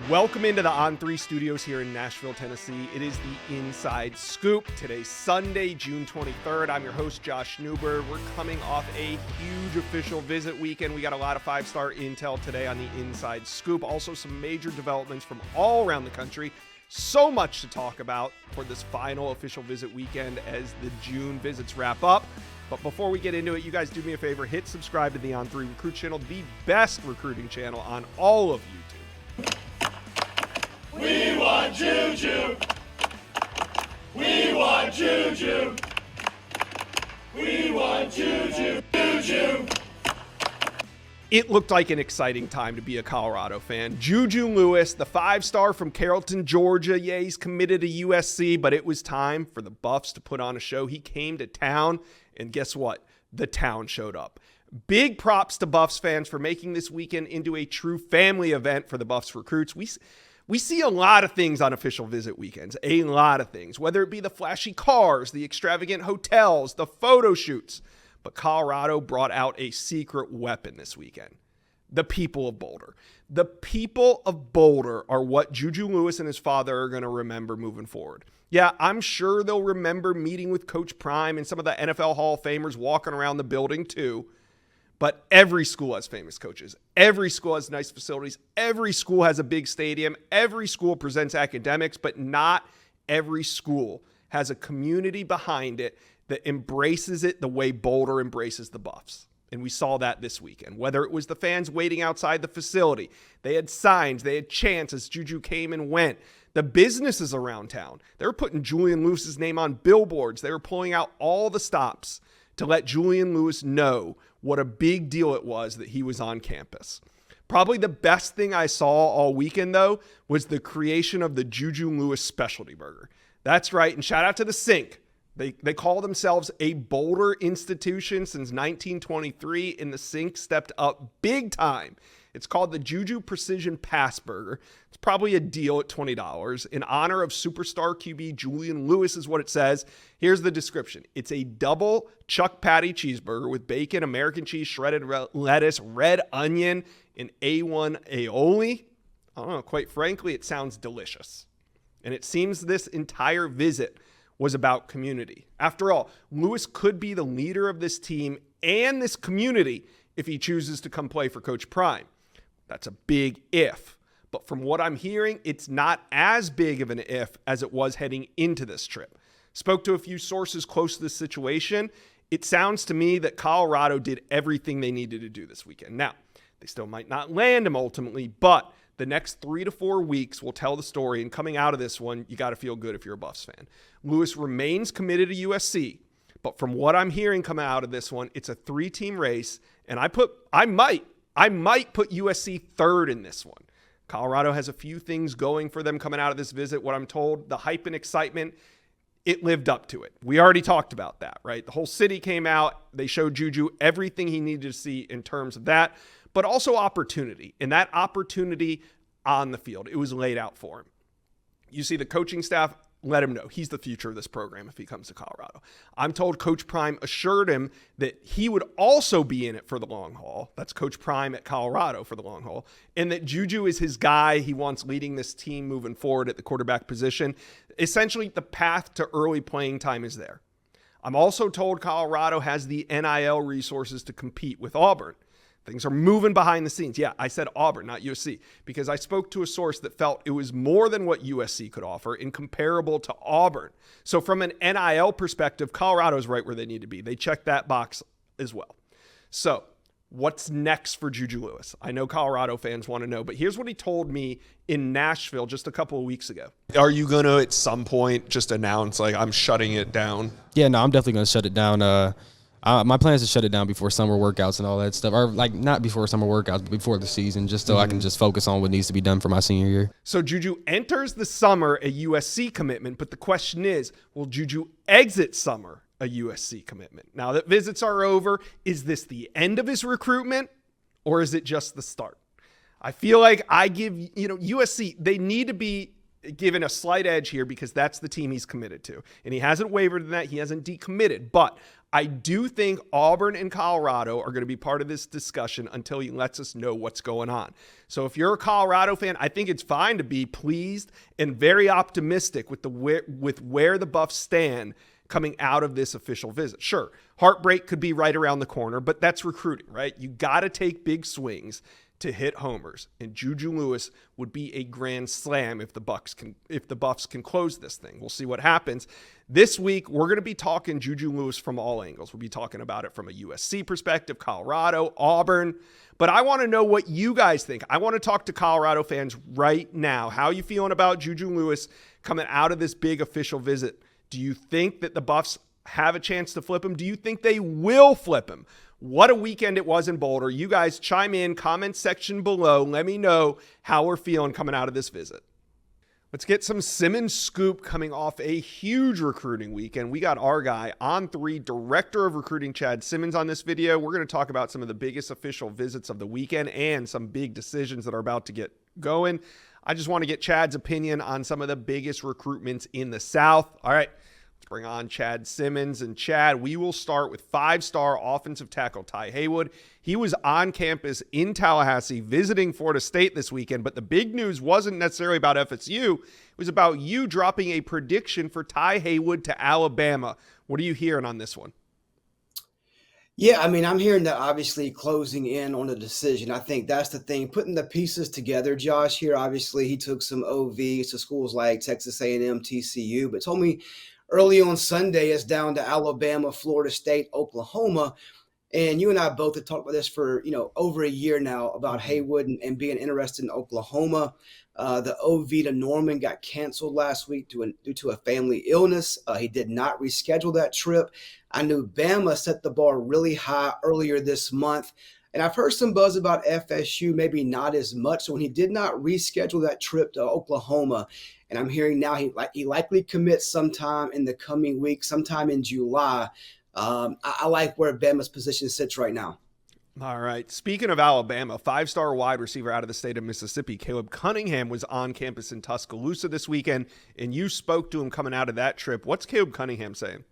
Welcome into the On3 studios here in Nashville, Tennessee. It is the Inside Scoop. Today's Sunday, June 23rd. I'm your host, Josh Newberg. We're coming off a huge official visit weekend. We got a lot of five-star intel today on the Inside Scoop. Also, some major developments from all around the country. So much to talk about for this final official visit weekend as the June visits wrap up. But before we get into it, you guys do me a favor. Hit subscribe to the On3 Recruit channel, the best recruiting channel on all of YouTube. We want Juju. We want Juju. We want Juju. Juju. It looked like an exciting time to be a Colorado fan. Juju Lewis, the five-star from Carrollton, Georgia. Yeah, he's committed to USC, but it was time for the Buffs to put on a show. He came to town, and guess what? The town showed up. Big props to Buffs fans for making this weekend into a true family event for the Buffs recruits. We see a lot of things on official visit weekends, a lot of things, whether it be the flashy cars, the extravagant hotels, the photo shoots. But Colorado brought out a secret weapon this weekend, the people of Boulder. The people of Boulder are what Juju Lewis and his father are going to remember moving forward. Yeah, I'm sure they'll remember meeting with Coach Prime and some of the NFL Hall of Famers walking around the building too. But every school has famous coaches. Every school has nice facilities. Every school has a big stadium. Every school presents academics, but not every school has a community behind it that embraces it the way Boulder embraces the Buffs. And we saw that this weekend. Whether it was the fans waiting outside the facility, they had signs, they had chants as Juju came and went. The businesses around town, they were putting Julian Lewis's name on billboards. They were pulling out all the stops to let Julian Lewis know what a big deal it was that he was on campus. Probably the best thing I saw all weekend, though, was the creation of the Juju Lewis specialty burger. That's right, and shout out to the Sink. They call themselves a Boulder institution since 1923, and the Sink stepped up big time. It's called the Juju Precision Pass Burger. It's probably a deal at $20. In honor of superstar QB Julian Lewis is what it says. Here's the description. It's a double chuck patty cheeseburger with bacon, American cheese, shredded lettuce, red onion, and A1 aioli. I don't know, quite frankly, it sounds delicious. And it seems this entire visit was about community. After all, Lewis could be the leader of this team and this community if he chooses to come play for Coach Prime. That's a big if. But from what I'm hearing, it's not as big of an if as it was heading into this trip. Spoke to a few sources close to this situation. It sounds to me that Colorado did everything they needed to do this weekend. Now, they still might not land him ultimately, but the next 3 to 4 weeks will tell the story. And coming out of this one, you got to feel good if you're a Buffs fan. Lewis remains committed to USC. But from what I'm hearing coming out of this one, it's a 3-team race. And I might put USC third in this one. Colorado has a few things going for them coming out of this visit. What I'm told, the hype and excitement, it lived up to it. We already talked about that, right? The whole city came out. They showed Juju everything he needed to see in terms of that, but also opportunity. And that opportunity on the field, it was laid out for him. You see the coaching staff, let him know he's the future of this program if he comes to Colorado. I'm told Coach Prime assured him that he would also be in it for the long haul. That's Coach Prime at Colorado for the long haul. And that Juju is his guy. He wants leading this team moving forward at the quarterback position. Essentially, the path to early playing time is there. I'm also told Colorado has the NIL resources to compete with Auburn. Things are moving behind the scenes. Yeah, I said Auburn, not USC, because I spoke to a source that felt it was more than what USC could offer and comparable to Auburn. So from an NIL perspective, Colorado's right where they need to be. They check that box as well. So what's next for Juju Lewis? I know Colorado fans want to know, but here's what he told me in Nashville just a couple of weeks ago. Are you going to at some point just announce, like, I'm shutting it down? Yeah, no, I'm definitely going to shut it down. My plan is to shut it down before summer workouts and all that stuff, or like not before summer workouts, but before the season, just so I can just focus on what needs to be done for my senior year. So Juju enters the summer a USC commitment, but the question is, will Juju exit summer a USC commitment? Now that visits are over, is this the end of his recruitment, or is it just the start? I feel like I give, USC, they need to be given a slight edge here because that's the team he's committed to. And he hasn't wavered in that. He hasn't decommitted. But I do think Auburn and Colorado are going to be part of this discussion until he lets us know what's going on. So if you're a Colorado fan, I think it's fine to be pleased and very optimistic with where the Buffs stand coming out of this official visit. Sure, heartbreak could be right around the corner, but that's recruiting, right? You got to take big swings to hit homers, and Juju Lewis would be a grand slam if the Buffs can close this thing. We'll see what happens. This week, we're going to be talking Juju Lewis from all angles. We'll be talking about it from a USC perspective, Colorado, Auburn, but I want to know what you guys think. I want to talk to Colorado fans right now. How are you feeling about Juju Lewis coming out of this big official visit? Do you think that the Buffs have a chance to flip him? Do you think they will flip him? What a weekend it was in Boulder. You guys chime in, comment section below. Let me know how we're feeling coming out of this visit. Let's get some Simmons scoop coming off a huge recruiting weekend. We got our guy on 3, Director of Recruiting Chad Simmons on this video. We're going to talk about some of the biggest official visits of the weekend and some big decisions that are about to get going. I just want to get Chad's opinion on some of the biggest recruitments in the South. All right. Bring on Chad Simmons. And Chad, we will start with 5-star offensive tackle Tai Haywood. He was on campus in Tallahassee visiting Florida State this weekend, but the big news wasn't necessarily about FSU. It was about you dropping a prediction for Tai Haywood to Alabama. What are you hearing on this one? Yeah, I mean, I'm hearing that obviously closing in on a decision. I think that's the thing, putting the pieces together. Josh here, obviously, he took some OVs to schools like Texas A&M, TCU, but told me early on Sunday it's down to Alabama, Florida State, Oklahoma. And you and I both have talked about this for, over a year now about Haywood and being interested in Oklahoma. The OV to Norman got canceled last week due to a family illness. He did not reschedule that trip. I knew Bama set the bar really high earlier this month. And I've heard some buzz about FSU, maybe not as much. So when he did not reschedule that trip to Oklahoma, and I'm hearing now he likely commits sometime in the coming week, sometime in July. I like where Bama's position sits right now. All right. Speaking of Alabama, 5-star wide receiver out of the state of Mississippi, Caleb Cunningham, was on campus in Tuscaloosa this weekend, and you spoke to him coming out of that trip. What's Caleb Cunningham saying?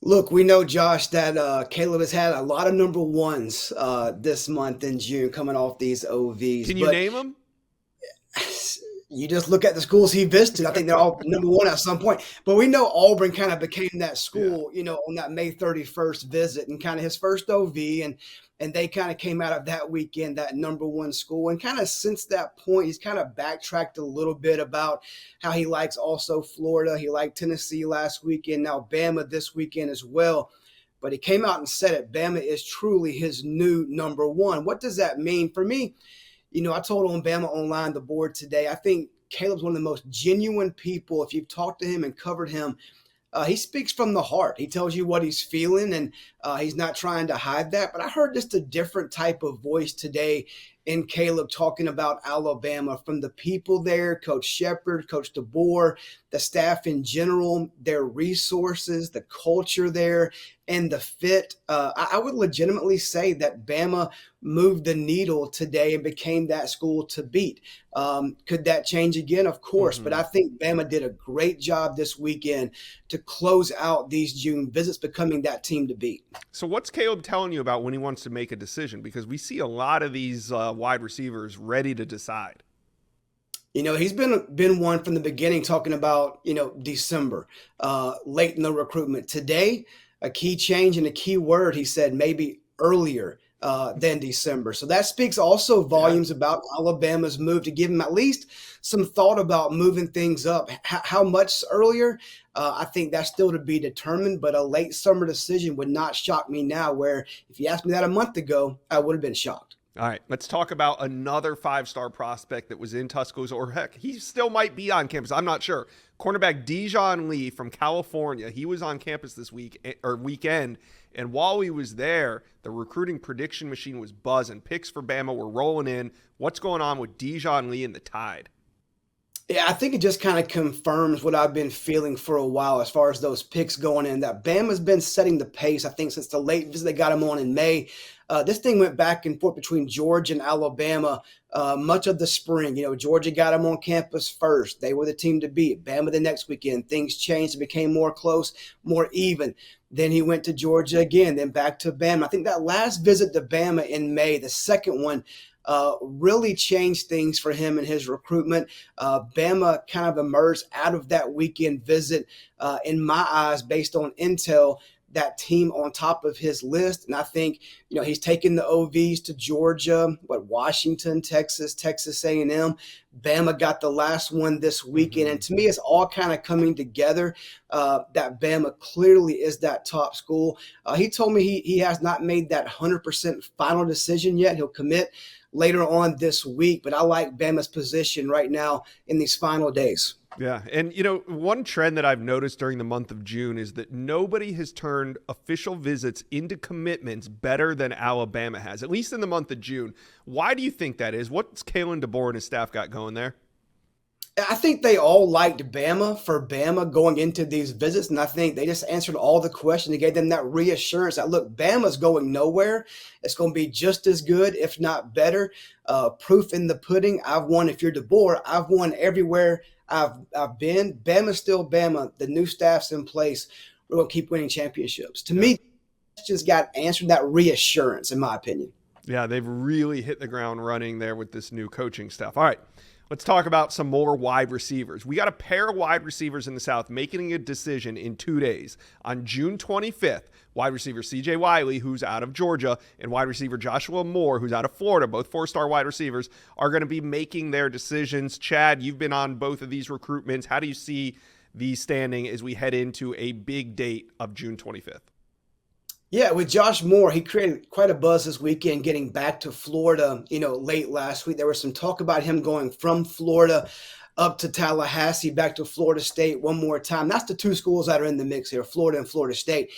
Look, we know, Josh, that Caleb has had a lot of number ones this month in June coming off these OVs. Can you name them? You just look at the schools he visited. I think they're all number one at some point. But we know Auburn kind of became that school, on that May 31st visit and kind of his first OV. And they kind of came out of that weekend, that number one school. And kind of since that point, he's kind of backtracked a little bit about how he likes also Florida. He liked Tennessee last weekend, now Bama this weekend as well. But he came out and said it. Bama is truly his new number one. What does that mean? For me, I told on Bama Online, the board today, I think Caleb's one of the most genuine people. If you've talked to him and covered him, he speaks from the heart. He tells you what he's feeling, and he's not trying to hide that. But I heard just a different type of voice today in Caleb talking about Alabama, from the people there, Coach Shepard, Coach DeBoer, the staff in general, their resources, the culture there, and the fit. I would legitimately say that Bama moved the needle today and became that school to beat. Could that change again? Of course. But I think Bama did a great job this weekend to close out these June visits, becoming that team to beat. So what's Caleb telling you about when he wants to make a decision? Because we see a lot of these wide receivers ready to decide. He's been one from the beginning talking about, December, late in the recruitment. Today, a key change and a key word, he said maybe earlier than December. So that speaks also volumes about Alabama's move to give him at least some thought about moving things up. How much earlier? I think that's still to be determined, but a late summer decision would not shock me now, where if you asked me that a month ago, I would have been shocked. All right, let's talk about another 5-star prospect that was in Tuscaloosa, or heck, he still might be on campus. I'm not sure. Cornerback Dejon Lee from California. He was on campus this weekend, and while he was there, the recruiting prediction machine was buzzing. Picks for Bama were rolling in. What's going on with Dejon Lee and the Tide? Yeah, I think it just kind of confirms what I've been feeling for a while as far as those picks going in, that Bama's been setting the pace, I think, since the late visit they got him on in May. This thing went back and forth between Georgia and Alabama much of the spring. Georgia got him on campus first. They were the team to beat. Bama the next weekend. Things changed. It became more close, more even. Then he went to Georgia again, then back to Bama. I think that last visit to Bama in May, the second one, really changed things for him and his recruitment. Bama kind of emerged out of that weekend visit, in my eyes, based on intel, that team on top of his list. And I think, he's taken the OVs to Georgia, Washington, Texas A&M. Bama got the last one this weekend. And to me, it's all kind of coming together, that Bama clearly is that top school. He told me he has not made that 100% final decision yet. He'll commit later on this week, but I like Bama's position right now in these final days. Yeah. And, one trend that I've noticed during the month of June is that nobody has turned official visits into commitments better than Alabama has, at least in the month of June. Why do you think that is? What's Kalen DeBoer and his staff got going there? I think they all liked Bama for Bama going into these visits, and I think they just answered all the questions. They gave them that reassurance that, look, Bama's going nowhere. It's going to be just as good, if not better. Proof in the pudding. I've won. If you're DeBoer, I've won everywhere I've been. Bama's still Bama. The new staff's in place. We're going to keep winning championships. To me, just got answered that reassurance, in my opinion. Yeah, they've really hit the ground running there with this new coaching staff. All right. Let's talk about some more wide receivers. We got a pair of wide receivers in the South making a decision in 2 days. On June 25th, wide receiver C.J. Wiley, who's out of Georgia, and wide receiver Joshua Moore, who's out of Florida, both four-star wide receivers, are going to be making their decisions. Chad, you've been on both of these recruitments. How do you see these standing as we head into a big date of June 25th? Yeah, with Josh Moore, he created quite a buzz this weekend getting back to Florida, late last week. There was some talk about him going from Florida up to Tallahassee, back to Florida State one more time. That's the two schools that are in the mix here, Florida and Florida State.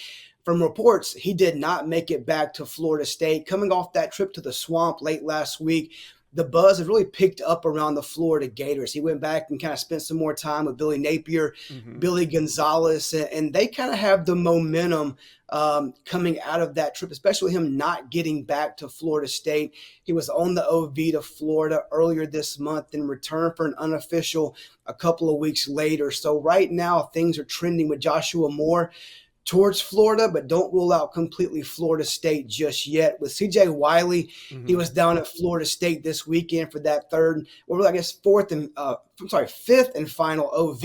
From reports, he did not make it back to Florida State. Coming off that trip to the Swamp late last week, the buzz has really picked up around the Florida Gators. He went back and kind of spent some more time with Billy Napier, Billy Gonzalez, and they kind of have the momentum coming out of that trip, especially him not getting back to Florida State. He was on the OV to Florida earlier this month and returned for an unofficial a couple of weeks later. So right now things are trending with Joshua Moore towards Florida, but don't rule out completely Florida State just yet. With C.J. Wiley, he was down at Florida State this weekend for that fifth and final OV.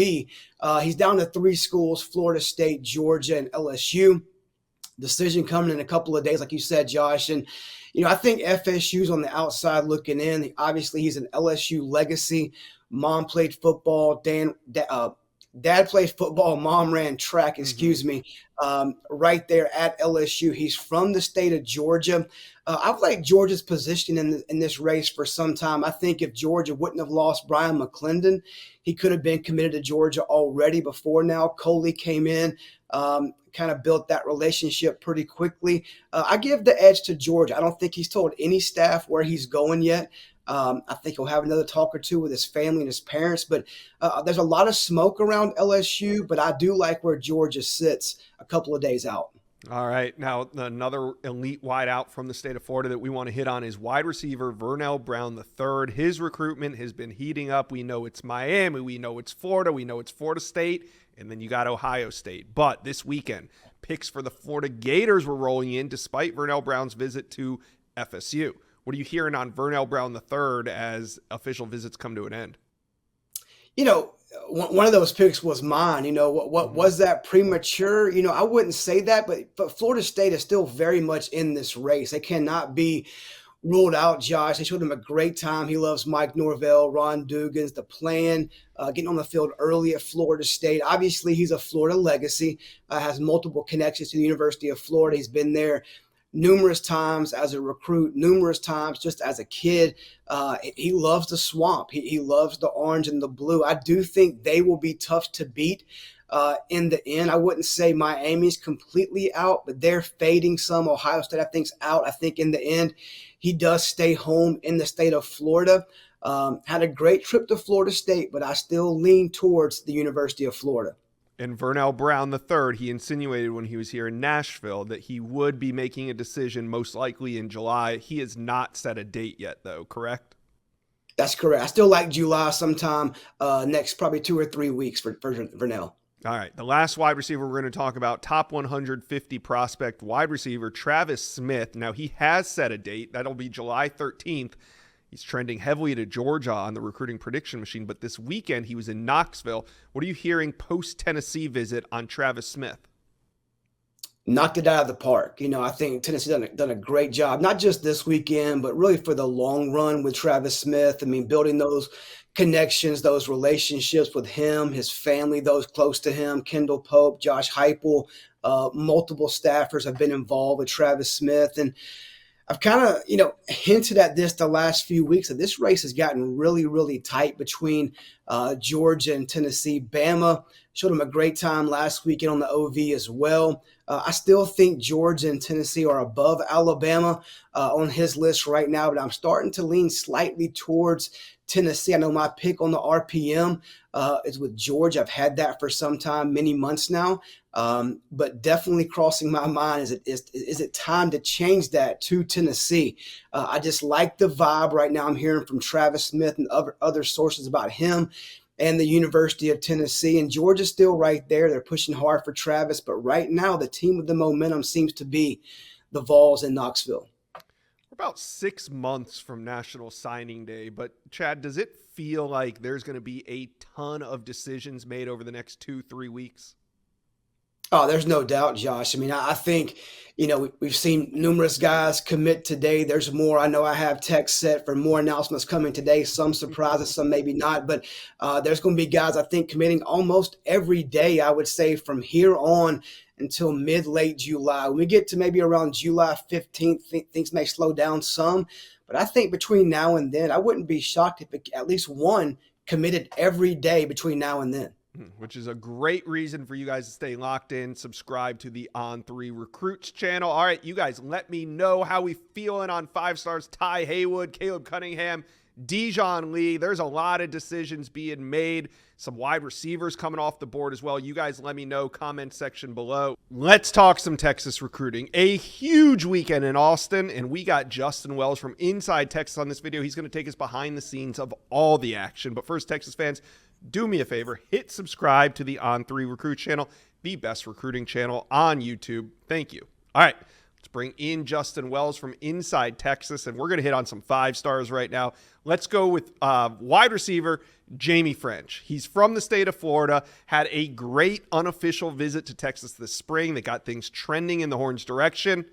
He's down to three schools: Florida State, Georgia, and LSU. Decision coming in a couple of days, like you said, Josh. And, I think FSU's on the outside looking in. Obviously, he's an LSU legacy. Mom played football. Dad played football. Mom ran track, right there at LSU. He's from the state of Georgia. I've liked Georgia's position in this race for some time. I think if Georgia wouldn't have lost Brian McClendon, he could have been committed to Georgia already before now. Coley came in, kind of built that relationship pretty quickly. I give the edge to Georgia. I don't think he's told any staff where he's going yet. I think he'll have another talk or two with his family and his parents, but there's a lot of smoke around LSU, but I do like where Georgia sits a couple of days out. All right. Now, another elite wideout from the state of Florida that we want to hit on is wide receiver Vernell Brown III. His recruitment has been heating up. We know it's Miami. We know it's Florida. We know it's Florida State. And then you got Ohio State. But this weekend, picks for the Florida Gators were rolling in despite Vernell Brown's visit to FSU. What are you hearing on Vernell Brown III as official visits come to an end? One of those picks was mine. What was that premature? I wouldn't say that, but Florida State is still very much in this race. They cannot be ruled out, Josh. They showed him a great time. He loves Mike Norvell, Ron Dugans, the plan, getting on the field early at Florida State. Obviously, he's a Florida legacy, has multiple connections to the University of Florida. He's been there numerous times as a recruit, numerous times just as a kid. He loves the Swamp. He loves the orange and the blue. I do think they will be tough to beat in the end. I wouldn't say Miami's completely out, but they're fading some. Ohio State, I think, is out. I think in the end, he does stay home in the state of Florida. Had a great trip to Florida State, but I still lean towards the University of Florida. And Vernell Brown III, he insinuated when he was here in Nashville that he would be making a decision most likely in July. He has not set a date yet, though, correct? That's correct. I still like July sometime next probably 2 or 3 weeks for Vernell. All right, the last wide receiver we're going to talk about, top 150 prospect wide receiver, Travis Smith. Now, he has set a date. That'll be July 13th. He's trending heavily to Georgia on the recruiting prediction machine, but this weekend he was in Knoxville. What are you hearing post-Tennessee visit on Travis Smith? Knocked it out of the park. I think Tennessee done a great job, not just this weekend, but really for the long run with Travis Smith. I mean, building those connections, those relationships with him, his family, those close to him, Kendall Pope, Josh Heupel, multiple staffers have been involved with Travis Smith. And I've kind of, hinted at this the last few weeks that this race has gotten really, really tight between Georgia and Tennessee. Bama showed him a great time last weekend on the OV as well. I still think Georgia and Tennessee are above Alabama on his list right now, but I'm starting to lean slightly towards Tennessee. I know my pick on the RPM is with Georgia. I've had that for some time, many months now, but definitely crossing my mind, is it time to change that to Tennessee? I just like the vibe right now. I'm hearing from Travis Smith and other sources about him and the University of Tennessee, and Georgia's still right there. They're pushing hard for Travis, but right now the team with the momentum seems to be the Vols in Knoxville. We're about 6 months from National Signing Day, but Chad, does it feel like there's going to be a ton of decisions made over the next 2-3 weeks? Oh, there's no doubt, Josh. I mean, I think, we've seen numerous guys commit today. There's more. I know I have text set for more announcements coming today, some surprises, some maybe not. But there's going to be guys, I think, committing almost every day, I would say, from here on until mid-late July. When we get to maybe around July 15th, things may slow down some. But I think between now and then, I wouldn't be shocked if at least one committed every day between now and then. Which is a great reason for you guys to stay locked in. Subscribe to the On3 Recruits channel. All right, you guys, let me know how we feeling on 5 stars. Tai Haywood, Caleb Cunningham, Dejon Lee. There's a lot of decisions being made. Some wide receivers coming off the board as well. You guys let me know, comment section below. Let's talk some Texas recruiting. A huge weekend in Austin, and we got Justin Wells from Inside Texas on this video. He's going to take us behind the scenes of all the action. But first, Texas fans, do me a favor, hit subscribe to the On3 Recruit channel, the best recruiting channel on YouTube. Thank you. All right, let's bring in Justin Wells from Inside Texas, and we're going to hit on some 5 stars right now. Let's go with wide receiver Jamie French. He's from the state of Florida, had a great unofficial visit to Texas this spring that got things trending in the Horns' direction.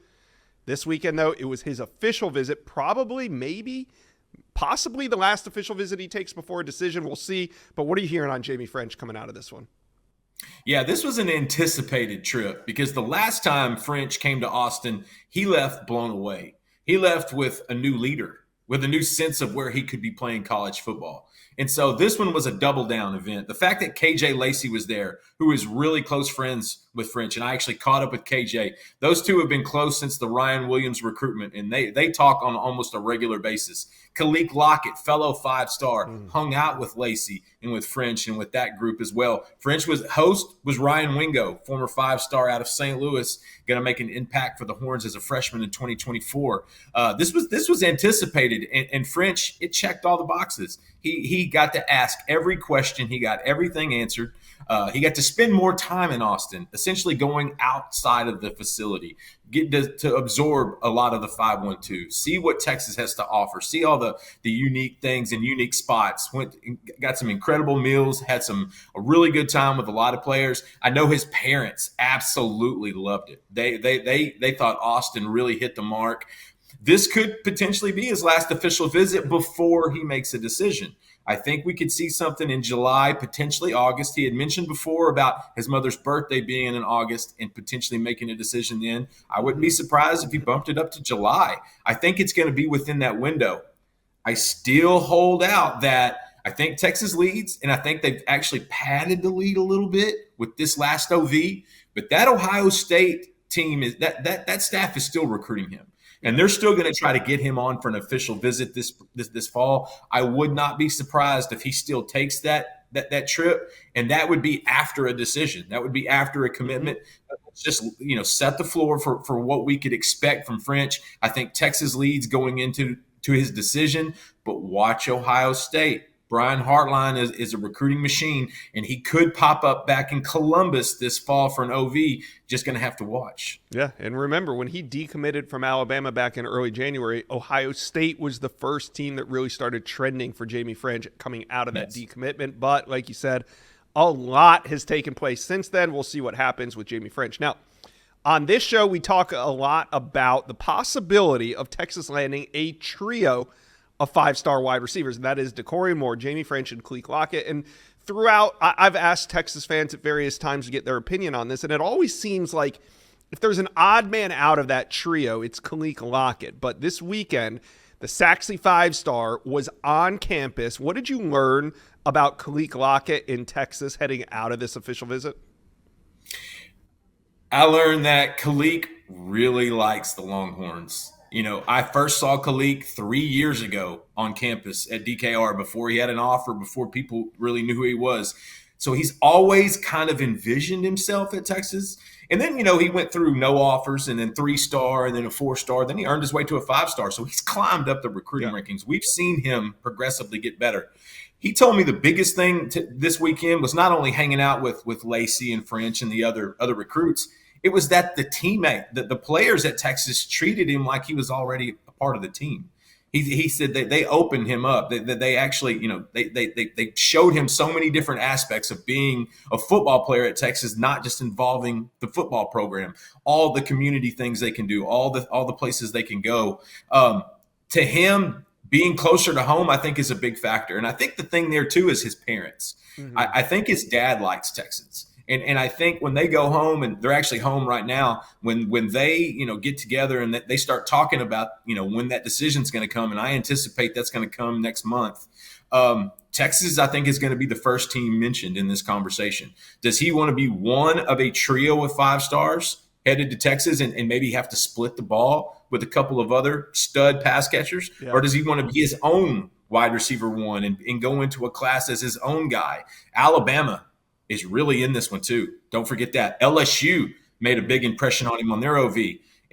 This weekend, though, it was his official visit, possibly the last official visit he takes before a decision. We'll see. But what are you hearing on Jamie French coming out of this one? Yeah, this was an anticipated trip because the last time French came to Austin, he left blown away. He left with a new leader, with a new sense of where he could be playing college football. And so this one was a double down event. The fact that KJ Lacey was there, who is really close friends with French, and I actually caught up with KJ. Those two have been close since the Ryan Williams recruitment, and they talk on almost a regular basis. Khalil Lockett, fellow 5-star, hung out with Lacey and with French and with that group as well. French host was Ryan Wingo, former 5-star out of St. Louis, going to make an impact for the Horns as a freshman in 2024. This was anticipated, and French, it checked all the boxes. He got to ask every question. He got everything answered. He got to spend more time in Austin, essentially going outside of the facility, get to absorb a lot of the 512, see what Texas has to offer, see all the unique things and unique spots. Got some incredible meals, had a really good time with a lot of players. I know his parents absolutely loved it. They thought Austin really hit the mark. This could potentially be his last official visit before he makes a decision. I think we could see something in July, potentially August. He had mentioned before about his mother's birthday being in August and potentially making a decision then. I wouldn't be surprised if he bumped it up to July. I think it's going to be within that window. I still hold out that I think Texas leads, and I think they've actually padded the lead a little bit with this last OV. But that Ohio State team, that staff is still recruiting him. And they're still going to try to get him on for an official visit this fall. I would not be surprised if he still takes that trip, and that would be after a decision. That would be after a commitment. Let's just set the floor for what we could expect from French. I think Texas leads going into his decision, but watch Ohio State. Brian Hartline is a recruiting machine, and he could pop up back in Columbus this fall for an OV. Just going to have to watch. Yeah, and remember, when he decommitted from Alabama back in early January, Ohio State was the first team that really started trending for Jamie French coming out of that decommitment. But like you said, a lot has taken place since then. We'll see what happens with Jamie French. Now, on this show, we talk a lot about the possibility of Texas landing a trio of 5-star wide receivers, and that is Doran Moore, Jamie French, and Khaleke Lockett. And throughout, I've asked Texas fans at various times to get their opinion on this, and it always seems like if there's an odd man out of that trio, it's Khaleke Lockett. But this weekend, the Saxy 5-star was on campus. What did you learn about Khaleke Lockett in Texas heading out of this official visit? I learned that Khaleke really likes the Longhorns. You know, I first saw Khaleke 3 years ago on campus at DKR before he had an offer, before people really knew who he was. So he's always kind of envisioned himself at Texas. And then, you know, he went through no offers and then 3-star and then a 4-star. Then he earned his way to a 5-star. So he's climbed up the recruiting rankings. We've seen him progressively get better. He told me the biggest thing this weekend was not only hanging out with Lacey and French and the other recruits. It was that the teammate, the players at Texas treated him like he was already a part of the team. He said that they opened him up, that they actually, you know, they showed him so many different aspects of being a football player at Texas, not just involving the football program, all the community things they can do, all the places they can go. To him, being closer to home, I think, is a big factor. And I think the thing there, too, is his parents. Mm-hmm. I think his dad likes Texans. And I think when they go home, and they're actually home right now, when they, you know, get together and they start talking about, you know, when that decision's going to come, and I anticipate that's going to come next month, Texas, I think, is going to be the first team mentioned in this conversation. Does he want to be one of a trio of 5-stars headed to Texas and maybe have to split the ball with a couple of other stud pass catchers? Yeah. Or does he want to be his own wide receiver one and go into a class as his own guy? Alabama is really in this one too. Don't forget that. LSU made a big impression on him on their OV,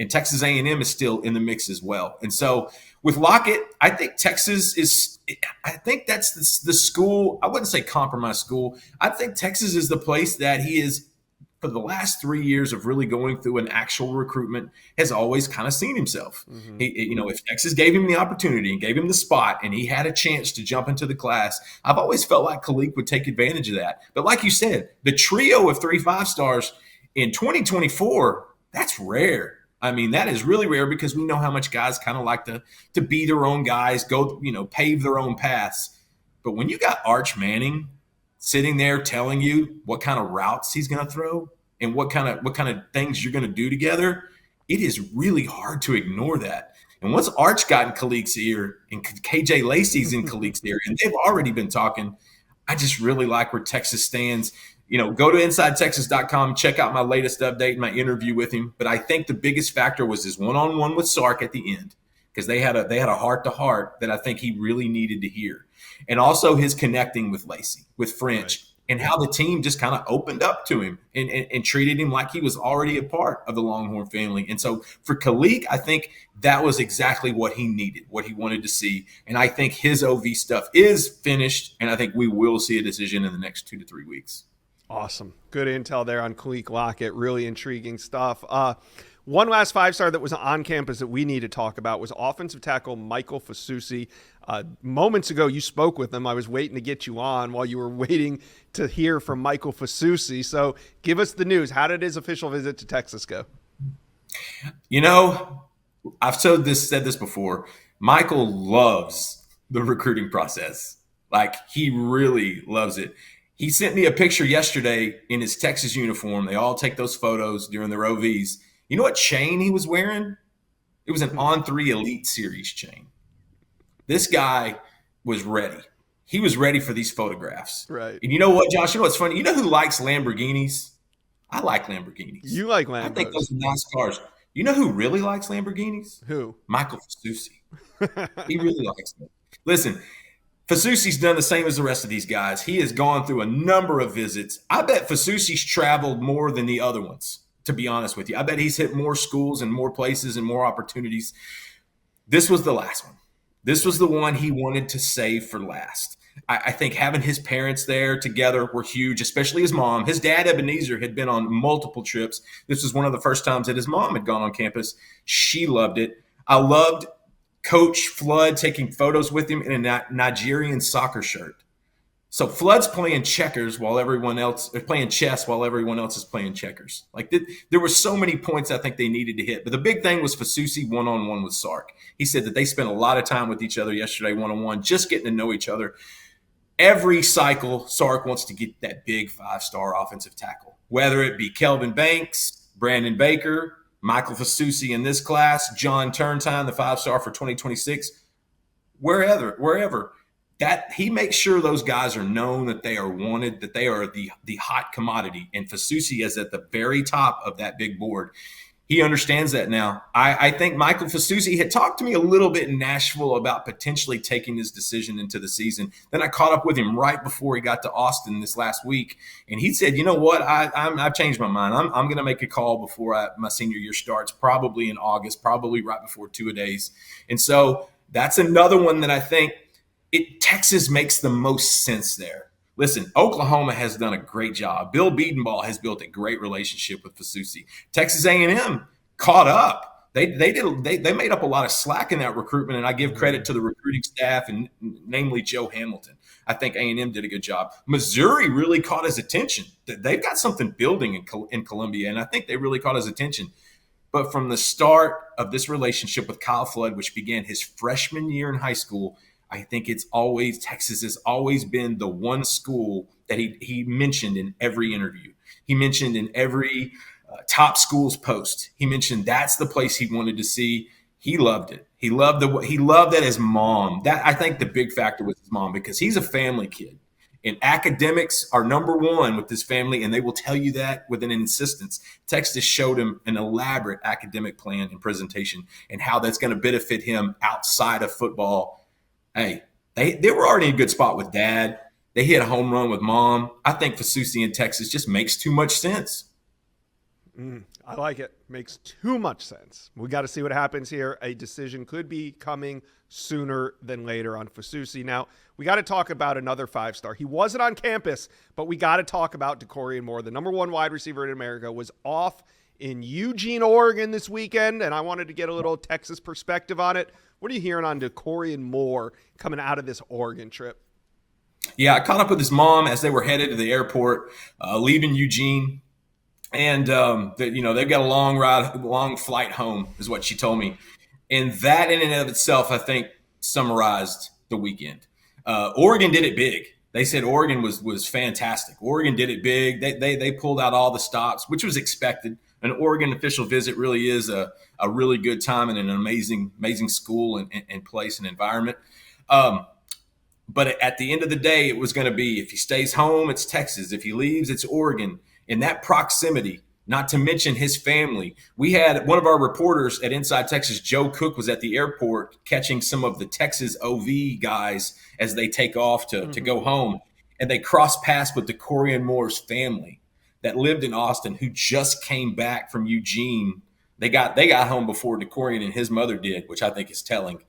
and Texas A&M is still in the mix as well. And so with Lockett, I think Texas is – I think that's the school – I wouldn't say compromise school. I think Texas is the place that he is – for the last 3 years of really going through an actual recruitment, has always kind of seen himself. Mm-hmm. You know, if Texas gave him the opportunity and gave him the spot and he had a chance to jump into the class, I've always felt like Khaleke would take advantage of that. But like you said, the trio of 3 5-stars in 2024, that's rare. I mean, that is really rare because we know how much guys kind of like to be their own guys, go, you know, pave their own paths. But when you got Arch Manning sitting there telling you what kind of routes he's going to throw and what kind of things you're going to do together, it is really hard to ignore that. And once Arch got in Khaleek's ear and KJ Lacey's in Khaleek's ear, and they've already been talking, I just really like where Texas stands. You know, go to InsideTexas.com, check out my latest update, my interview with him. But I think the biggest factor was his one-on-one with Sark at the end, because they had a heart-to-heart that I think he really needed to hear. And also his connecting with Lacey, with French, right, and how the team just kind of opened up to him and treated him like he was already a part of the Longhorn family. And so for Khaleke, I think that was exactly what he needed, what he wanted to see. And I think his OV stuff is finished, and I think we will see a decision in the next 2 to 3 weeks. Awesome. Good intel there on Khaleke Lockett. Really intriguing stuff. One last 5-star that was on campus that we need to talk about was offensive tackle Michael Fusi. Moments ago, you spoke with him. I was waiting to get you on while you were waiting to hear from Michael Fusi. So give us the news. How did his official visit to Texas go? You know, I've said this before. Michael loves the recruiting process. Like, he really loves it. He sent me a picture yesterday in his Texas uniform. They all take those photos during their OVs. You know what chain he was wearing? It was an On3 Elite Series chain. This guy was ready. He was ready for these photographs. Right. And you know what, Josh? You know what's funny? You know who likes Lamborghinis? I like Lamborghinis. You like Lambos. I think those are nice cars. You know who really likes Lamborghinis? Who? Michael Fusi. He really likes them. Listen, Fusi's done the same as the rest of these guys. He has gone through a number of visits. I bet Fusi's traveled more than the other ones, to be honest with you. I bet he's hit more schools and more places and more opportunities. This was the last one. This was the one he wanted to save for last. I think having his parents there together were huge, especially his mom. His dad, Ebenezer, had been on multiple trips. This was one of the first times that his mom had gone on campus. She loved it. I loved Coach Flood taking photos with him in a Nigerian soccer shirt. So Flood's playing checkers while everyone else is playing chess while everyone else is playing checkers. Like there were so many points I think they needed to hit. But the big thing was Fusi one-on-one with Sark. He said that they spent a lot of time with each other yesterday one-on-one, just getting to know each other. Every cycle, Sark wants to get that big 5-star offensive tackle, whether it be Kelvin Banks, Brandon Baker, Michael Fusi in this class, John Turntime, the 5-star for 2026, wherever. That he makes sure those guys are known, that they are wanted, that they are the hot commodity. And Fusi is at the very top of that big board. He understands that now. I think Michael Fusi had talked to me a little bit in Nashville about potentially taking his decision into the season. Then I caught up with him right before he got to Austin this last week. And he said, you know what, I've changed my mind. I'm going to make a call before my senior year starts, probably in August, probably right before two-a-days. And so that's another one that I think Texas makes the most sense there. Listen, Oklahoma has done a great job. Bill Bedenbaugh has built a great relationship with Fusi. Texas A&M caught up. They made up a lot of slack in that recruitment, and I give credit to the recruiting staff, and namely Joe Hamilton. I think A&M did a good job. Missouri really caught his attention. They've got something building in Columbia, and I think they really caught his attention. But from the start of this relationship with Kyle Flood, which began his freshman year in high school, I think Texas has always been the one school that he mentioned in every interview. He mentioned in every top schools post. He mentioned that's the place he wanted to see. He loved it. He loved that his mom. That I think the big factor was his mom, because he's a family kid. And academics are number one with this family, and they will tell you that with an insistence. Texas showed him an elaborate academic plan and presentation and how that's going to benefit him outside of football. Hey, they were already in a good spot with Dad. They hit a home run with Mom. I think Fusi in Texas just makes too much sense. I like it. Makes too much sense. We got to see what happens here. A decision could be coming sooner than later on Fusi. Now, we got to talk about another 5-star. He wasn't on campus, but we got to talk about Doran Moore. The number one wide receiver in America was off in Eugene, Oregon this weekend, and I wanted to get a little Texas perspective on it. What are you hearing on Doran Moore coming out of this Oregon trip? Yeah, I caught up with his mom as they were headed to the airport, leaving Eugene. And, they've got a long flight home is what she told me. And that in and of itself, I think, summarized the weekend. Oregon did it big. They said Oregon was fantastic. Oregon did it big. They pulled out all the stops, which was expected. An Oregon official visit really is a really good time and an amazing school and place and environment. But at the end of the day, it was going to be, if he stays home, it's Texas. If he leaves, it's Oregon. In that proximity, not to mention his family. We had one of our reporters at Inside Texas, Joe Cook, was at the airport catching some of the Texas OV guys as they take off to go home. And they crossed paths with Doran Moore's family that lived in Austin, who just came back from Eugene. They got home before Doran and his mother did, which I think is telling.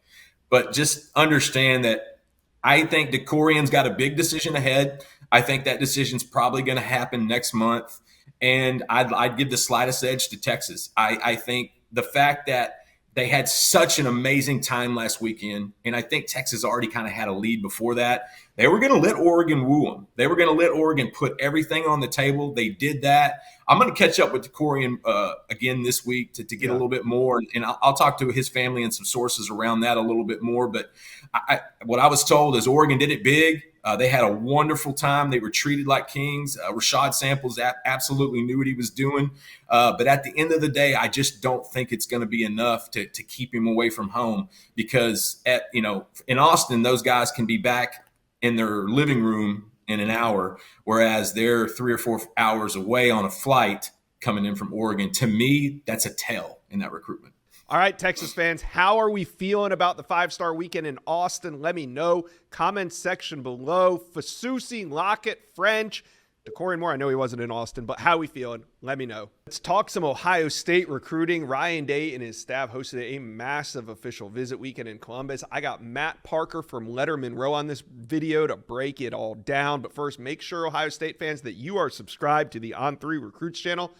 But just understand that I think Doran's got a big decision ahead. I think that decision's probably going to happen next month. And I'd give the slightest edge to Texas. I think the fact that they had such an amazing time last weekend, and I think Texas already kind of had a lead before that. They were going to let Oregon woo them. They were going to let Oregon put everything on the table. They did that. I'm going to catch up with Doran again this week to get a little bit more, and I'll talk to his family and some sources around that a little bit more. But what I was told is Oregon did it big. They had a wonderful time. They were treated like kings. Rashad Samples absolutely knew what he was doing. But at the end of the day, I just don't think it's going to be enough to keep him away from home, because in Austin, those guys can be back in their living room in an hour, whereas they're 3 or 4 hours away on a flight coming in from Oregon. To me, that's a tell in that recruitment. All right, Texas fans, how are we feeling about the 5-star weekend in Austin? Let me know. Comment section below. Fusi, Lockett, French, Doran Moore, I know he wasn't in Austin, but how we feeling? Let me know. Let's talk some Ohio State recruiting. Ryan Day and his staff hosted a massive official visit weekend in Columbus. I got Matt Parker from Letterman Row on this video to break it all down. But first, make sure, Ohio State fans, that you are subscribed to the On3 Recruits channel.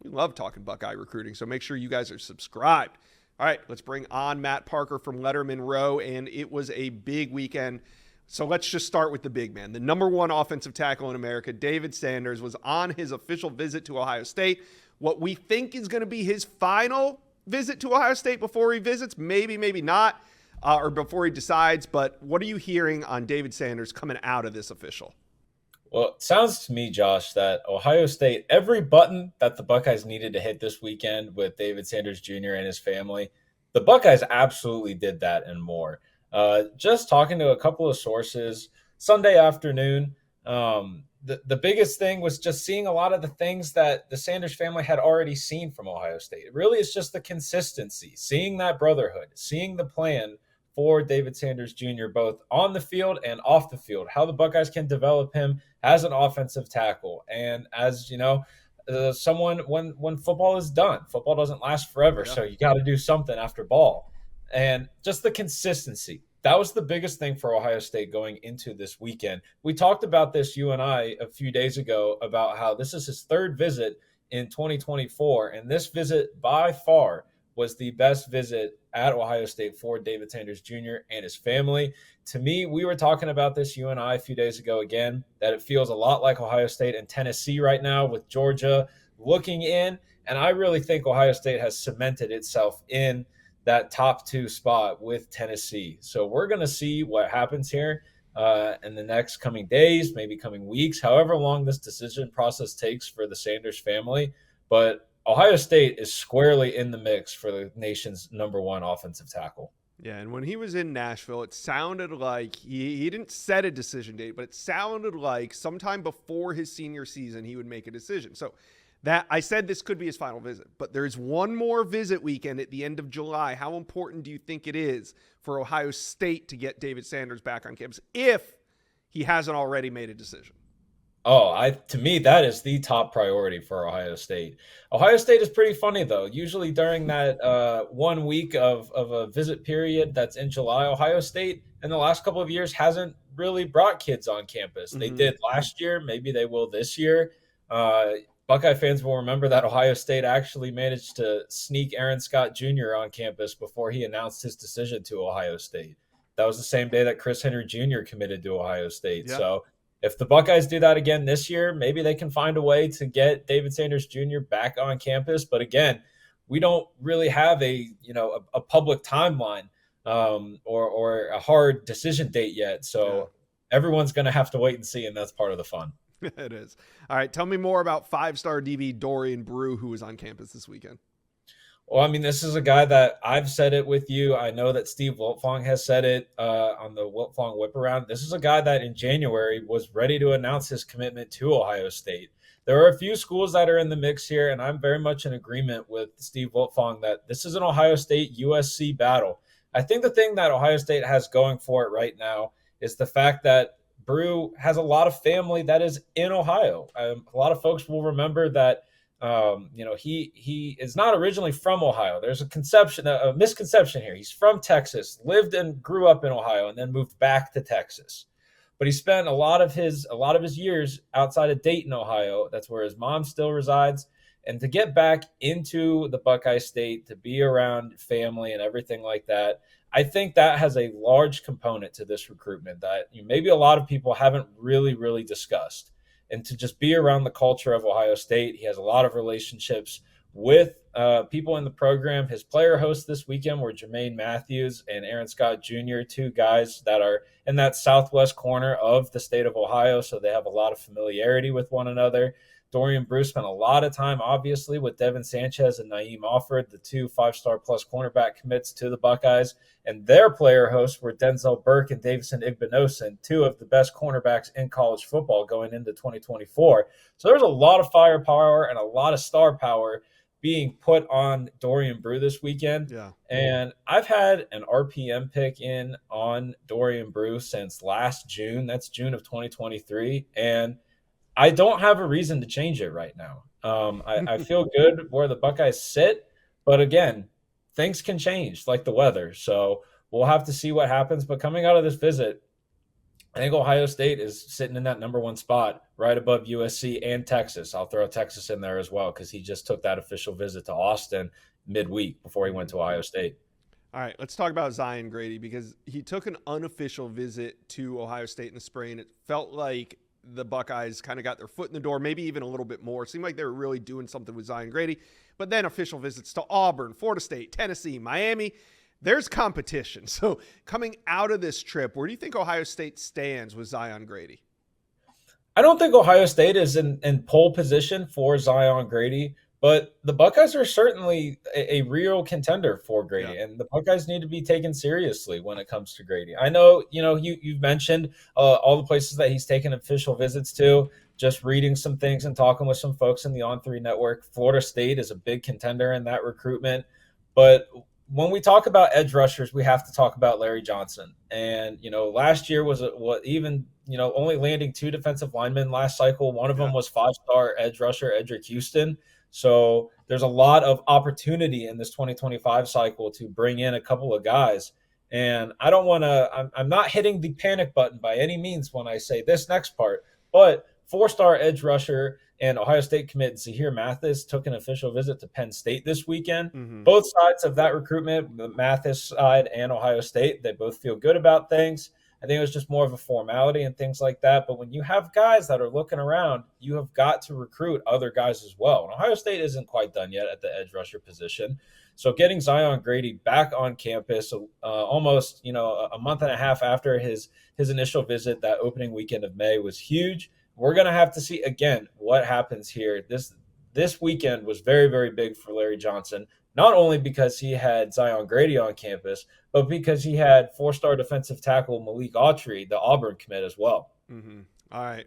We love talking Buckeye recruiting, so make sure you guys are subscribed. All right, let's bring on Matt Parker from Letterman Row, and it was a big weekend. So let's just start with the big man. The number one offensive tackle in America, David Sanders, was on his official visit to Ohio State. What we think is going to be his final visit to Ohio State before he visits, maybe, maybe not, or before he decides. But what are you hearing on David Sanders coming out of this official? Well, it sounds to me, Josh, that Ohio State, every button that the Buckeyes needed to hit this weekend with David Sanders Jr. and his family, the Buckeyes absolutely did that and more. Just talking to a couple of sources Sunday afternoon, the biggest thing was just seeing a lot of the things that the Sanders family had already seen from Ohio State. It really is just the consistency, seeing that brotherhood, seeing the plan for David Sanders Jr., both on the field and off the field, how the Buckeyes can develop him as an offensive tackle. And as you know, someone, when football is done, football doesn't last forever. Yeah. So you got to do something after ball. And just the consistency. That was the biggest thing for Ohio State going into this weekend. We talked about this, you and I, a few days ago, about how this is his third visit in 2024. And this visit by far was the best visit at Ohio State for David Sanders Jr. and his family. To me, we were talking about this, you and I, a few days ago again, that it feels a lot like Ohio State and Tennessee right now with Georgia looking in. And I really think Ohio State has cemented itself in that top 2 spot with Tennessee. So we're going to see what happens here in the next coming days, maybe coming weeks, however long this decision process takes for the Sanders family. But Ohio State is squarely in the mix for the nation's number one offensive tackle. Yeah, and when he was in Nashville, it sounded like he didn't set a decision date, but it sounded like sometime before his senior season he would make a decision. So that I said this could be his final visit, but there's one more visit weekend at the end of July. How important do you think it is for Ohio State to get David Sanders back on campus if he hasn't already made a decision? To me, that is the top priority for Ohio State. Ohio State is pretty funny, though. Usually during that 1 week of a visit period that's in July, Ohio State in the last couple of years hasn't really brought kids on campus. Mm-hmm. They did last year. Maybe they will this year. Buckeye fans will remember that Ohio State actually managed to sneak Aaron Scott Jr. on campus before he announced his decision to Ohio State. That was the same day that Chris Henry Jr. committed to Ohio State. Yeah. So if the Buckeyes do that again this year, maybe they can find a way to get David Sanders Jr. back on campus. But again, we don't really have a public timeline or a hard decision date yet. So everyone's going to have to wait and see, and that's part of the fun. It is. All right, tell me more about 5-star DB Doran Moore, who was on campus this weekend. Well, I mean, this is a guy that I've said it with you. I know that Steve Wiltfong has said it on the Wiltfong Whip Around. This is a guy that in January was ready to announce his commitment to Ohio State. There are a few schools that are in the mix here, and I'm very much in agreement with Steve Wiltfong that this is an Ohio State USC battle. I think the thing that Ohio State has going for it right now is the fact that Brew has a lot of family that is in Ohio. A lot of folks will remember that he is not originally from Ohio. There's a misconception here. He's from Texas, lived and grew up in Ohio, and then moved back to Texas. But he spent a lot of his years outside of Dayton, Ohio. That's where his mom still resides. And to get back into the Buckeye State, to be around family and everything like that, I think that has a large component to this recruitment that maybe a lot of people haven't really, really discussed. And to just be around the culture of Ohio State, he has a lot of relationships with people in the program. His player hosts this weekend were Jermaine Matthews and Aaron Scott Jr., 2 guys that are in that southwest corner of the state of Ohio, so they have a lot of familiarity with one another. Doran Moore spent a lot of time, obviously, with Devin Sanchez and Naeem Offord, the 2 5-star plus cornerback commits to the Buckeyes. And their player hosts were Denzel Burke and Davison Igbinosun, 2 of the best cornerbacks in college football going into 2024. So there's a lot of firepower and a lot of star power being put on Doran Moore this weekend. Yeah. And I've had an RPM pick in on Doran Moore since last June. That's June of 2023. And I don't have a reason to change it right now. I feel good where the Buckeyes sit, but again, things can change like the weather. So we'll have to see what happens. But coming out of this visit, I think Ohio State is sitting in that number one spot right above USC and Texas. I'll throw Texas in there as well because he just took that official visit to Austin midweek before he went to Ohio State. All right, let's talk about Zion Grady because he took an unofficial visit to Ohio State in the spring. It felt like the Buckeyes kind of got their foot in the door, maybe even a little bit more. It seemed like they were really doing something with Zion Grady. But then official visits to Auburn, Florida State, Tennessee, Miami. There's competition. So coming out of this trip, where do you think Ohio State stands with Zion Grady? I don't think Ohio State is in pole position for Zion Grady, but the Buckeyes are certainly a real contender for Grady, and the Buckeyes need to be taken seriously when it comes to Grady. I know, you've mentioned all the places that he's taken official visits to, just reading some things and talking with some folks in the On3 network. Florida State is a big contender in that recruitment, but when we talk about edge rushers, we have to talk about Larry Johnson. And, last year was only landing 2 defensive linemen last cycle. One of them was 5-star edge rusher Edric Houston. So there's a lot of opportunity in this 2025 cycle to bring in a couple of guys. And I don't want to, I'm not hitting the panic button by any means when I say this next part, but 4-star edge rusher and Ohio State commit Zahir Mathis took an official visit to Penn State this weekend. Mm-hmm. Both sides of that recruitment, the Mathis side and Ohio State, they both feel good about things. I think it was just more of a formality and things like that. But when you have guys that are looking around, you have got to recruit other guys as well. And Ohio State isn't quite done yet at the edge rusher position. So getting Zion Grady back on campus almost, a month and a half after his initial visit, that opening weekend of May, was huge. We're going to have to see, again, what happens here. This weekend was very, very big for Larry Johnson, not only because he had Zion Grady on campus, but because he had 4-star defensive tackle Malik Autry, the Auburn commit, as well. Mm-hmm. All right,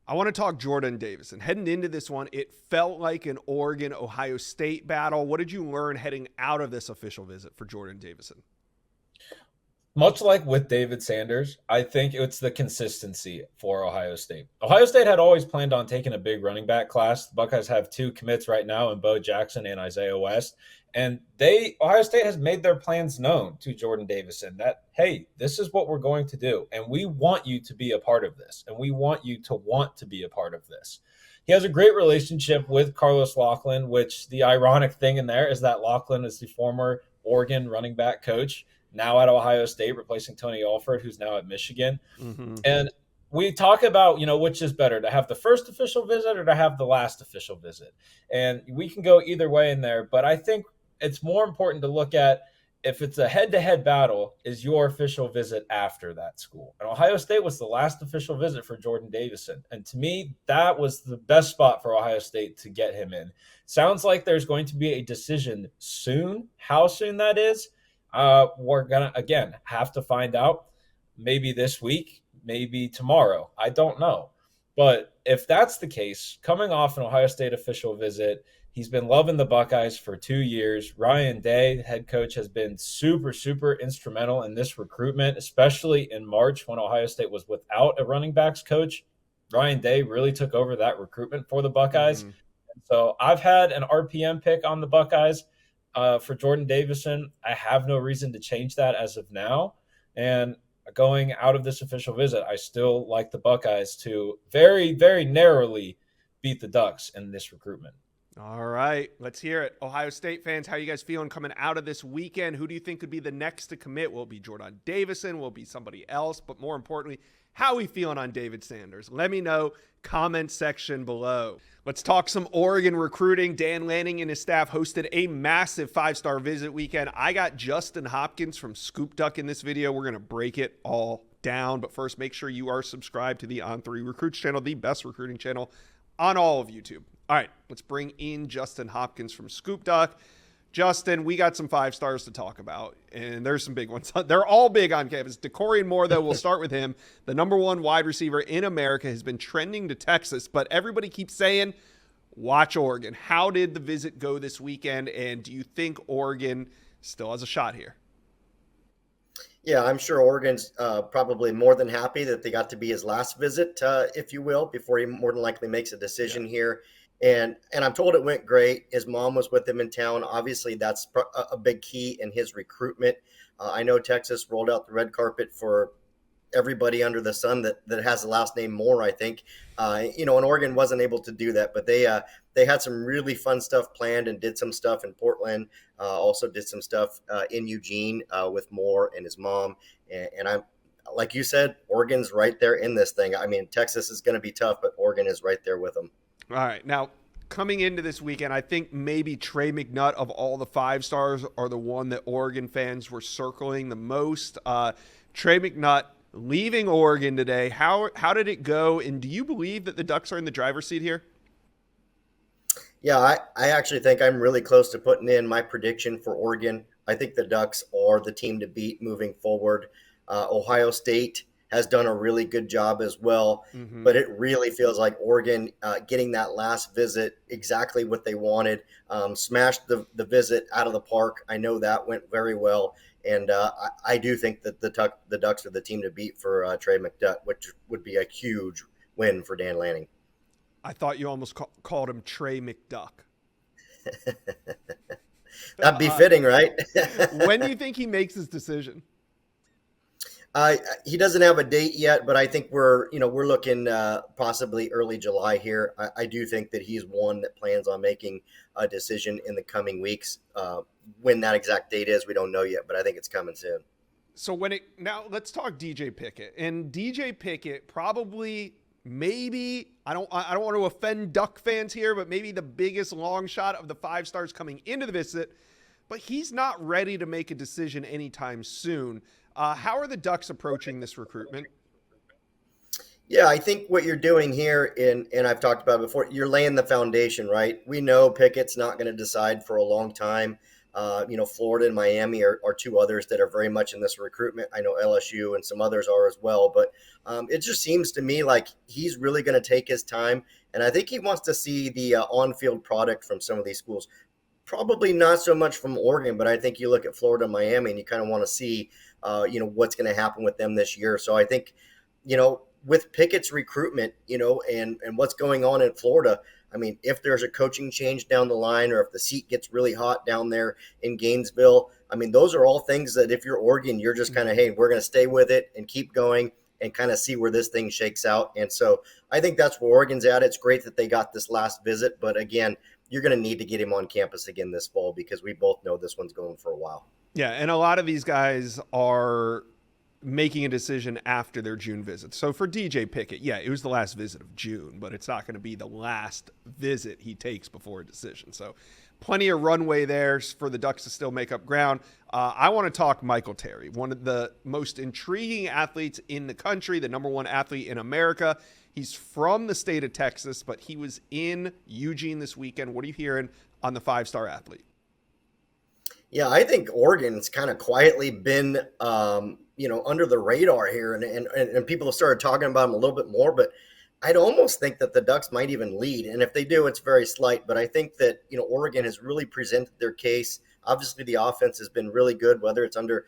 I want to talk Jordan Davison. Heading into this one, it felt like an Oregon-Ohio State battle. What did you learn heading out of this official visit for Jordan Davison? Much like with David Sanders, I think it's the consistency for Ohio State. Ohio State had always planned on taking a big running back class. The Buckeyes have 2 commits right now in Bo Jackson and Isaiah West. And Ohio State has made their plans known to Jordan Davison that, hey, this is what we're going to do. And we want you to be a part of this. And we want you to want to be a part of this. He has a great relationship with Carlos Lachlan, which the ironic thing in there is that Lachlan is the former Oregon running back coach, now at Ohio State, replacing Tony Alford, who's now at Michigan. Mm-hmm. And we talk about, which is better, to have the first official visit or to have the last official visit. And we can go either way in there, but I think it's more important to look at, if it's a head-to-head battle, is your official visit after that school. And Ohio State was the last official visit for Jordan Davison. And to me, that was the best spot for Ohio State to get him in. Sounds like there's going to be a decision soon. How soon that is, we're going to, again, have to find out. Maybe this week, maybe tomorrow. I don't know. But if that's the case, coming off an Ohio State official visit, he's been loving the Buckeyes for 2 years. Ryan Day, head coach, has been super, super instrumental in this recruitment, especially in March when Ohio State was without a running backs coach. Ryan Day really took over that recruitment for the Buckeyes. Mm-hmm. So I've had an RPM pick on the Buckeyes for Jordan Davison. I have no reason to change that as of now. And going out of this official visit, I still like the Buckeyes to very, very narrowly beat the Ducks in this recruitment. All right, let's hear it. Ohio State fans, how are you guys feeling coming out of this weekend? Who do you think could be the next to commit? Will it be Jordan Davison? Will it be somebody else? But more importantly, how are we feeling on David Sanders? Let me know. Comment section below. Let's talk some Oregon recruiting. Dan Lanning and his staff hosted a massive 5-star visit weekend. I got Justin Hopkins from Scoop Duck in this video. We're going to break it all down. But first, make sure you are subscribed to the On3 Recruits channel, the best recruiting channel on all of YouTube. All right, let's bring in Justin Hopkins from Scoop Duck. Justin, we got some 5 stars to talk about, and there's some big ones. They're all big on campus. Dejon Moore, though, we'll start with him. The number 1 wide receiver in America, has been trending to Texas, but everybody keeps saying, watch Oregon. How did the visit go this weekend, and do you think Oregon still has a shot here? Yeah, I'm sure Oregon's probably more than happy that they got to be his last visit, if you will, before he more than likely makes a decision here. And I'm told it went great. His mom was with him in town. Obviously, that's a big key in his recruitment. I know Texas rolled out the red carpet for everybody under the sun that has the last name Moore, I think. And Oregon wasn't able to do that, but they had some really fun stuff planned and did some stuff in Portland. Also did some stuff in Eugene with Moore and his mom. And I'm like you said, Oregon's right there in this thing. I mean, Texas is going to be tough, but Oregon is right there with them. All right, now coming into this weekend, I think maybe Trey McNutt of all the 5-stars are the one that Oregon fans were circling the most. Trey McNutt leaving Oregon today. How did it go? And do you believe that the Ducks are in the driver's seat here? Yeah, I actually think I'm really close to putting in my prediction for Oregon. I think the Ducks are the team to beat moving forward. Ohio State has done a really good job as well, but it really feels like Oregon getting that last visit, exactly what they wanted, smashed the visit out of the park. I know that went very well. And I do think that the Ducks are the team to beat for Trey McNutt, which would be a huge win for Dan Lanning. I thought you almost called him Trey McDuck. That'd be fitting, right? When do you think he makes his decision? He doesn't have a date yet, but I think we're looking possibly early July here. I do think that he's one that plans on making a decision in the coming weeks. When that exact date is, we don't know yet, but I think it's coming soon. So now let's talk DJ Pickett. And DJ Pickett probably, maybe, I don't want to offend Duck fans here, but maybe the biggest long shot of the 5-stars coming into the visit, but he's not ready to make a decision anytime soon. How are the Ducks approaching this recruitment? Yeah, I think what you're doing here, and I've talked about it before, you're laying the foundation, right? We know Pickett's not going to decide for a long time. Florida and Miami are two others that are very much in this recruitment. I know LSU and some others are as well, but it just seems to me like he's really going to take his time, and I think he wants to see the on-field product from some of these schools. Probably not so much from Oregon, but I think you look at Florida and Miami, and you kind of want to see what's going to happen with them this year. So I think, with Pickett's recruitment, and what's going on in Florida, I mean, if there's a coaching change down the line or if the seat gets really hot down there in Gainesville, I mean, those are all things that if you're Oregon, you're just kind of, hey, we're going to stay with it and keep going and kind of see where this thing shakes out. And so I think that's where Oregon's at. It's great that they got this last visit, but again, you're going to need to get him on campus again this fall because we both know this one's going for a while. Yeah, and a lot of these guys are making a decision after their June visit. So for DJ Pickett, yeah, it was the last visit of June, but it's not going to be the last visit he takes before a decision. So plenty of runway there for the Ducks to still make up ground. I want to talk Michael Terry, one of the most intriguing athletes in the country, the number one athlete in America. He's from the state of Texas, but he was in Eugene this weekend. What are you hearing on the 5-star athlete? Yeah, I think Oregon's kind of quietly been, under the radar here, and people have started talking about him a little bit more, but I'd almost think that the Ducks might even lead. And if they do, it's very slight, but I think that, Oregon has really presented their case. Obviously, the offense has been really good, whether it's under,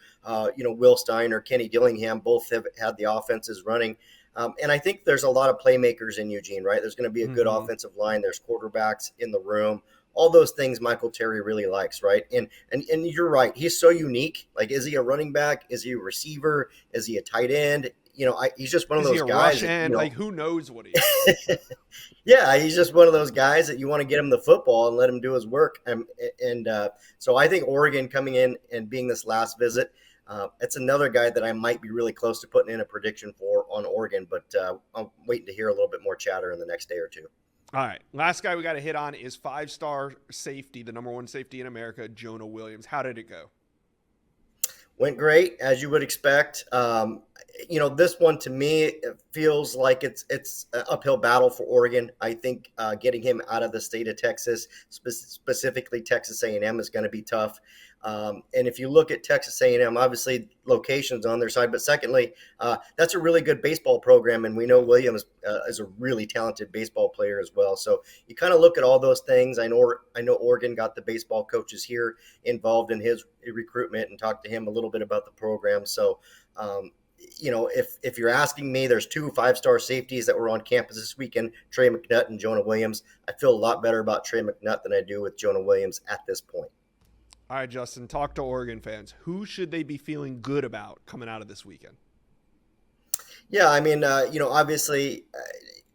Will Stein or Kenny Dillingham, both have had the offenses running. And I think there's a lot of playmakers in Eugene, right? There's going to be a good offensive line. There's quarterbacks in the room. All those things Michael Terry really likes, right? And you're right. He's so unique. Like, is he a running back? Is he a receiver? Is he a tight end? He's just one of those guys. Like, who knows what he is? Yeah, he's just one of those guys that you want to get him the football and let him do his work. So I think Oregon coming in and being this last visit, it's another guy that I might be really close to putting in a prediction for on Oregon, but I'm waiting to hear a little bit more chatter in the next day or two. All right. Last guy we got to hit on is 5-star safety, the number one safety in America, Jonah Williams. How did it go? Went great, as you would expect. This one to me, it feels like it's an uphill battle for Oregon. I think getting him out of the state of Texas, specifically Texas A&M, is going to be tough. And if you look at Texas A&M, obviously locations on their side, but secondly, that's a really good baseball program, and we know Williams is a really talented baseball player as well. So you kind of look at all those things. I know Oregon got the baseball coaches here involved in his recruitment and talked to him a little bit about the program. So, if you're asking me, there's 2 5-star safeties that were on campus this weekend, Trey McNutt and Jonah Williams. I feel a lot better about Trey McNutt than I do with Jonah Williams at this point. All right, Justin, talk to Oregon fans. Who should they be feeling good about coming out of this weekend? Yeah, I mean, obviously,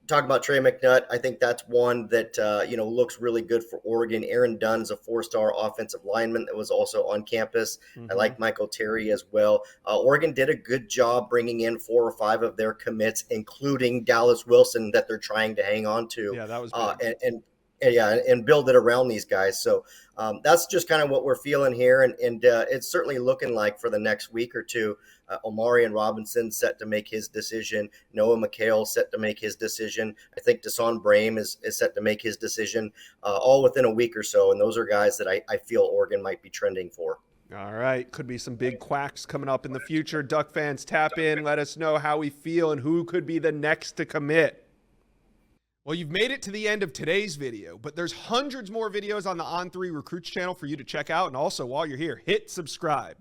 talk about Trey McNutt. I think that's one that, looks really good for Oregon. Aaron Dunn's a 4-star offensive lineman that was also on campus. I like Michael Terry as well. Oregon did a good job bringing in 4 or 5 of their commits, including Dallas Wilson, that they're trying to hang on to. Yeah, that was big. And build it around these guys. So that's just kind of what we're feeling here. And it's certainly looking like for the next week or two, Omarion Robinson set to make his decision. Noah McHale set to make his decision. I think Deson Brame is set to make his decision all within a week or so. And those are guys that I feel Oregon might be trending for. All right. Could be some big quacks coming up in the future. Duck fans, tap in. Let us know how we feel and who could be the next to commit. Well, you've made it to the end of today's video, but there's hundreds more videos on the On3 Recruits channel for you to check out. And also, while you're here, hit subscribe.